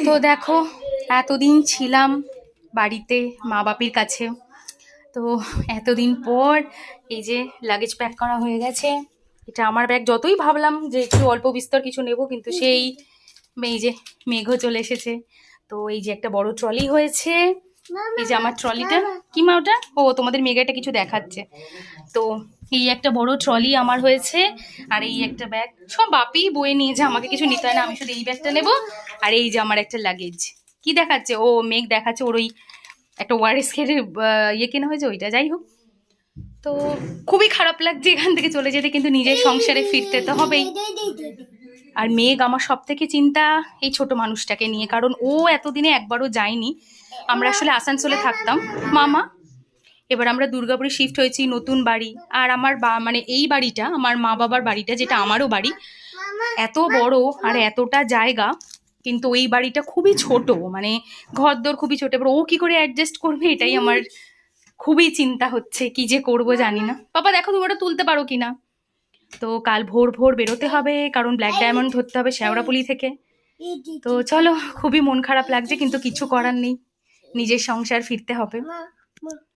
তো দেখো, এতদিন ছিলাম বাড়িতে মা বাপির কাছে, তো এতদিন পর এই যে লাগেজ প্যাক করা হয়ে গেছে। এটা আমার ব্যাগ। যতই ভাবলাম যে একটু অল্প বিস্তর কিছু নেব, কিন্তু সেই এই যে মেঘও চলে এসেছে। তো এই যে একটা বড় ট্রলি হয়েছে। এই যে আমার ট্রলিটা, কি মা ওটা? ও তোমাদের মেঘাটা কিছু দেখাচ্ছে। তো এই একটা বড় ট্রলি আমার হয়েছে, আর এই একটা ব্যাগ সব বাপি বয়ে নিয়ে যে, আমাকে কিছু নিতে হয় না, আমি শুধু এই ব্যাগটা নেব। আর এই যে আমার একটা লাগেজ। কি দেখাচ্ছে? ও মেঘ দেখাচ্ছে ওর ওই একটা ওয়ারেস এর ইয়ে কেনা হয়েছে, ওইটা। যাই হোক, তো খুবই খারাপ লাগছে এখান থেকে চলে যেতে, কিন্তু নিজের সংসারে ফিরতে তো হবেই। আর মেঘ আমার সব থেকে চিন্তা এই ছোট মানুষটাকে নিয়ে, কারণ ও এতদিনে একবারও যায়নি। আমরা আসলে আসানসোলে থাকতাম মামা, এবার আমরা দুর্গাপুরে শিফট হয়েছি, নতুন বাড়ি। আর আমার মানে এই বাড়িটা আমার মা বাবার বাড়িটা, যেটা আমারও বাড়ি, এত বড় আর এতটা জায়গা, কিন্তু ওই বাড়িটা খুবই ছোট, মানে ঘরদোর খুবই ছোট। এবার ও কি করে অ্যাডজাস্ট করবে, এটাই আমার খুবই চিন্তা হচ্ছে। কি যে করব জানি না। বাবা দেখো তুমি ওটা তুলতে পারো কিনা। তো কাল ভোর ভোর বেরোতে হবে, কারণ ব্ল্যাক ডায়মন্ড ধরতে হবে শেওড়াপুলি থেকে। তো চলো, খুবই মন খারাপ লাগছে, কিন্তু কিছু করার নেই, নিজের সংসার ফিরতে হবে।